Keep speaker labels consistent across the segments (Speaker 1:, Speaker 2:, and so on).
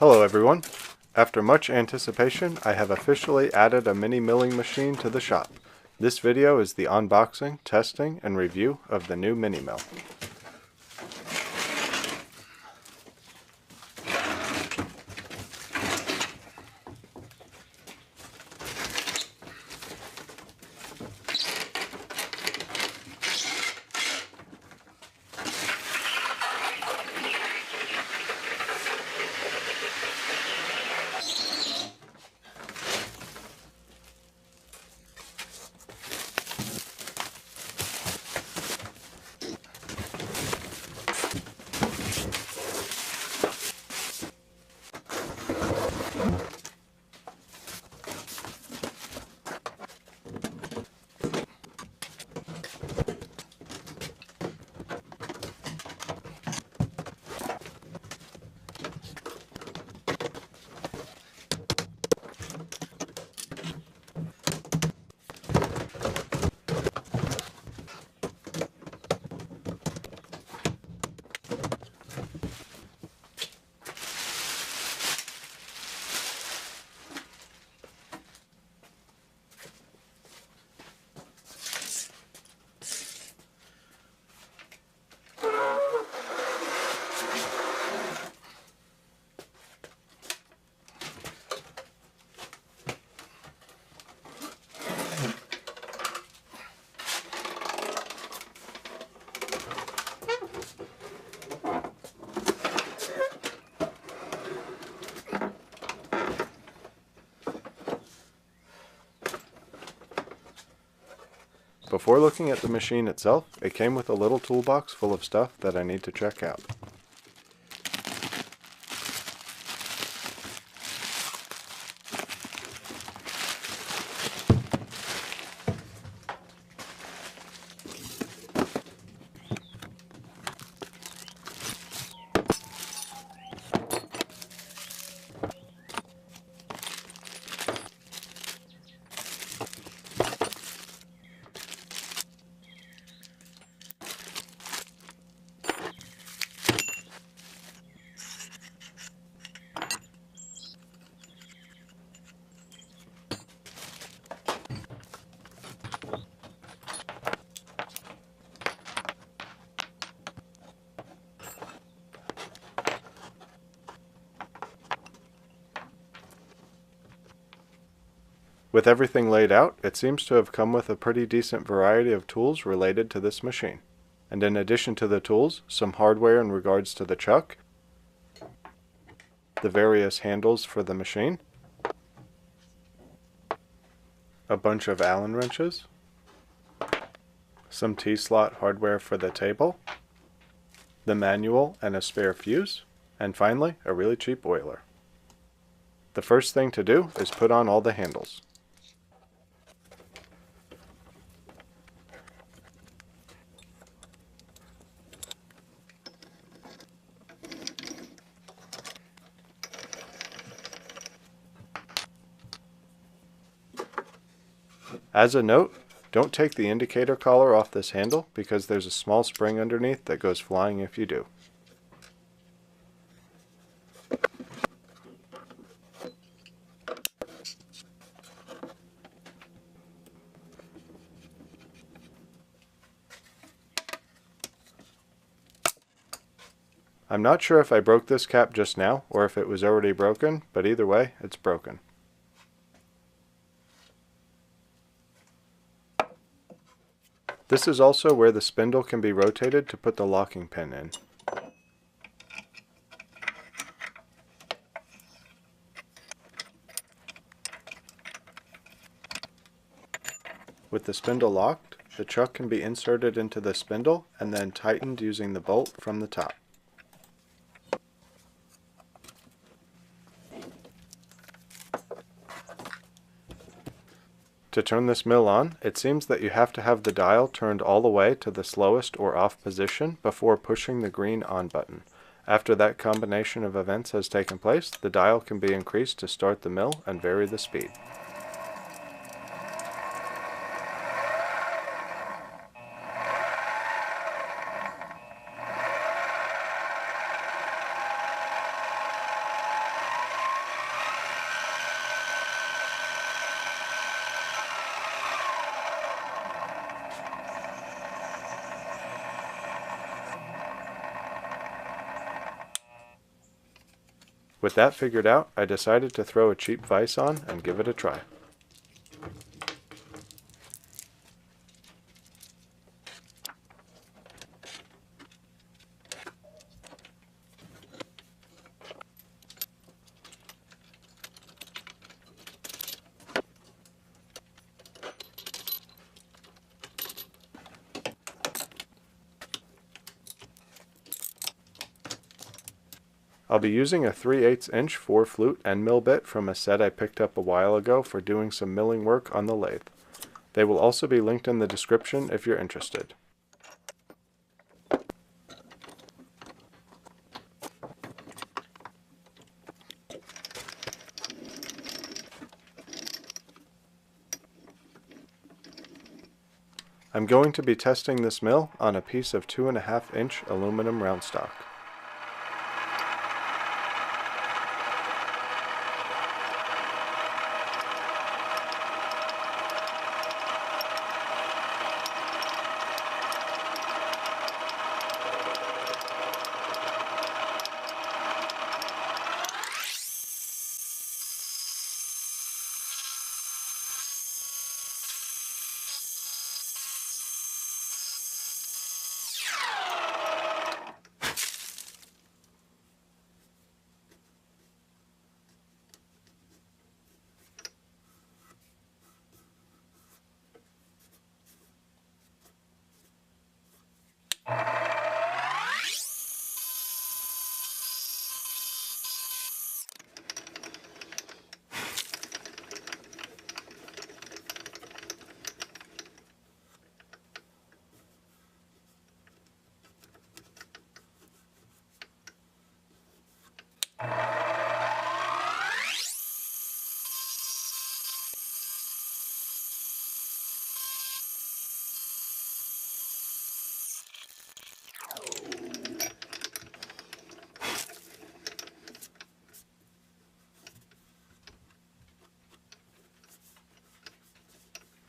Speaker 1: Hello everyone. After much anticipation, I have officially added a mini milling machine to the shop. This video is the unboxing, testing, and review of the new mini mill. Before looking at the machine itself, it came with a little toolbox full of stuff that I need to check out. With everything laid out, it seems to have come with a pretty decent variety of tools related to this machine. And in addition to the tools, some hardware in regards to the chuck, the various handles for the machine, a bunch of Allen wrenches, some T-slot hardware for the table, the manual and a spare fuse, and finally, a really cheap oiler. The first thing to do is put on all the handles. As a note, don't take the indicator collar off this handle because there's a small spring underneath that goes flying if you do. I'm not sure if I broke this cap just now or if it was already broken, but either way, it's broken. This is also where the spindle can be rotated to put the locking pin in. With the spindle locked, the chuck can be inserted into the spindle and then tightened using the bolt from the top. To turn this mill on, it seems that you have to have the dial turned all the way to the slowest or off position before pushing the green on button. After that combination of events has taken place, the dial can be increased to start the mill and vary the speed. With that figured out, I decided to throw a cheap vise on and give it a try. I'll be using a 3/8 inch 4-flute end mill bit from a set I picked up a while ago for doing some milling work on the lathe. They will also be linked in the description if you're interested. I'm going to be testing this mill on a piece of 2.5 inch aluminum round stock.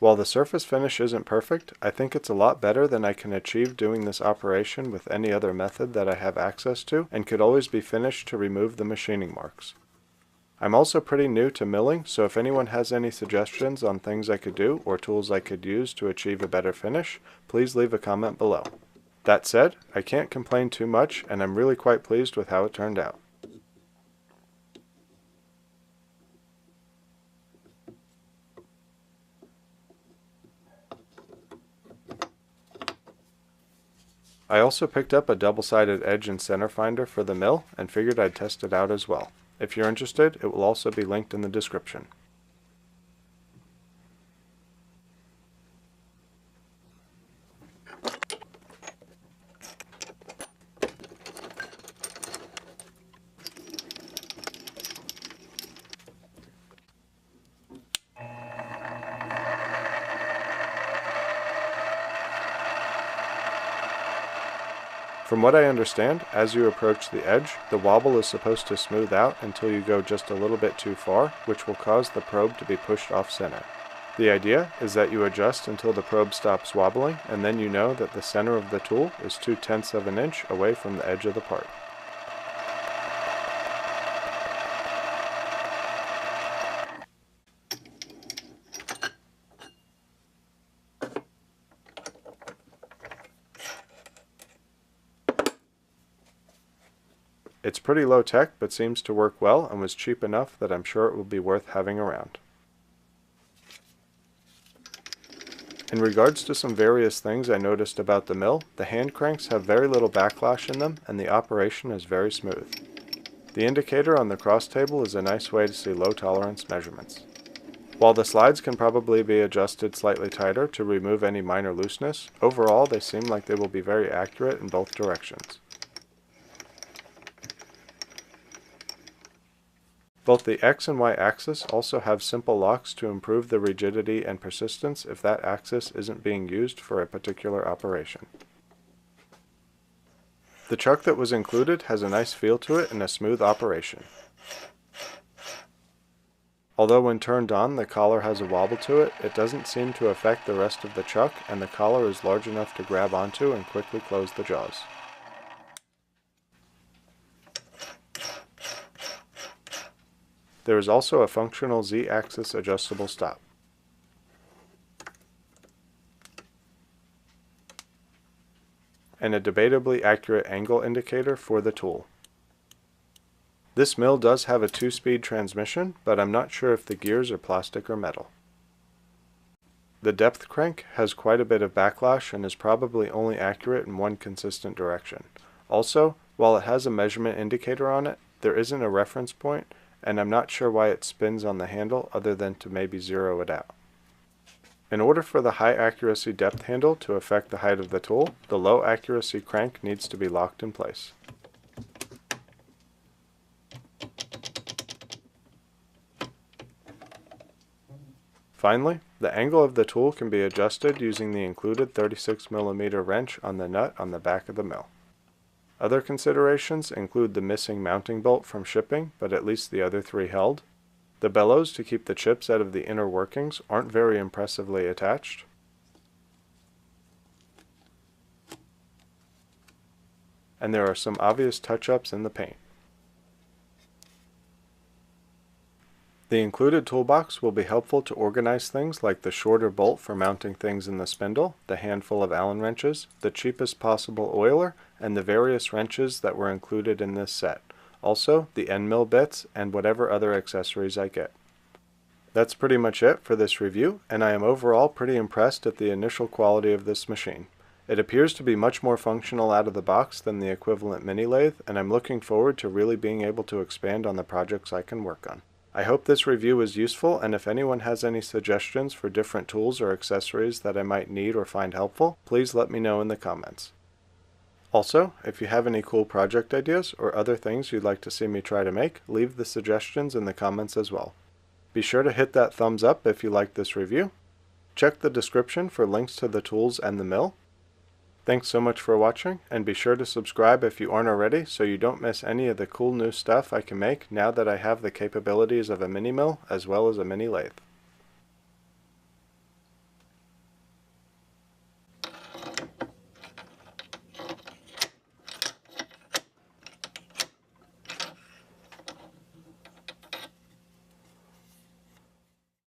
Speaker 1: While the surface finish isn't perfect, I think it's a lot better than I can achieve doing this operation with any other method that I have access to, and could always be finished to remove the machining marks. I'm also pretty new to milling, so if anyone has any suggestions on things I could do or tools I could use to achieve a better finish, please leave a comment below. That said, I can't complain too much, and I'm really quite pleased with how it turned out. I also picked up a double-sided edge and center finder for the mill and figured I'd test it out as well. If you're interested, it will also be linked in the description. From what I understand, as you approach the edge, the wobble is supposed to smooth out until you go just a little bit too far, which will cause the probe to be pushed off center. The idea is that you adjust until the probe stops wobbling, and then you know that the center of the tool is 2/10 of an inch away from the edge of the part. It's pretty low tech, but seems to work well and was cheap enough that I'm sure it will be worth having around. In regards to some various things I noticed about the mill, the hand cranks have very little backlash in them and the operation is very smooth. The indicator on the cross table is a nice way to see low tolerance measurements. While the slides can probably be adjusted slightly tighter to remove any minor looseness, overall they seem like they will be very accurate in both directions. Both the X and Y axis also have simple locks to improve the rigidity and persistence if that axis isn't being used for a particular operation. The chuck that was included has a nice feel to it and a smooth operation. Although when turned on the collar has a wobble to it, it doesn't seem to affect the rest of the chuck, and the collar is large enough to grab onto and quickly close the jaws. There is also a functional Z-axis adjustable stop. And a debatably accurate angle indicator for the tool. This mill does have a 2-speed transmission, but I'm not sure if the gears are plastic or metal. The depth crank has quite a bit of backlash and is probably only accurate in one consistent direction. Also, while it has a measurement indicator on it, there isn't a reference point, and I'm not sure why it spins on the handle other than to maybe zero it out. In order for the high accuracy depth handle to affect the height of the tool, the low accuracy crank needs to be locked in place. Finally, the angle of the tool can be adjusted using the included 36mm wrench on the nut on the back of the mill. Other considerations include the missing mounting bolt from shipping, but at least the other 3 held. The bellows to keep the chips out of the inner workings aren't very impressively attached. And there are some obvious touch-ups in the paint. The included toolbox will be helpful to organize things like the shorter bolt for mounting things in the spindle, the handful of Allen wrenches, the cheapest possible oiler, and the various wrenches that were included in this set. Also, the end mill bits and whatever other accessories I get. That's pretty much it for this review, and I am overall pretty impressed at the initial quality of this machine. It appears to be much more functional out of the box than the equivalent mini lathe, and I'm looking forward to really being able to expand on the projects I can work on. I hope this review was useful, and if anyone has any suggestions for different tools or accessories that I might need or find helpful, please let me know in the comments. Also, if you have any cool project ideas or other things you'd like to see me try to make, leave the suggestions in the comments as well. Be sure to hit that thumbs up if you liked this review. Check the description for links to the tools and the mill. Thanks so much for watching, and be sure to subscribe if you aren't already so you don't miss any of the cool new stuff I can make now that I have the capabilities of a mini mill as well as a mini lathe.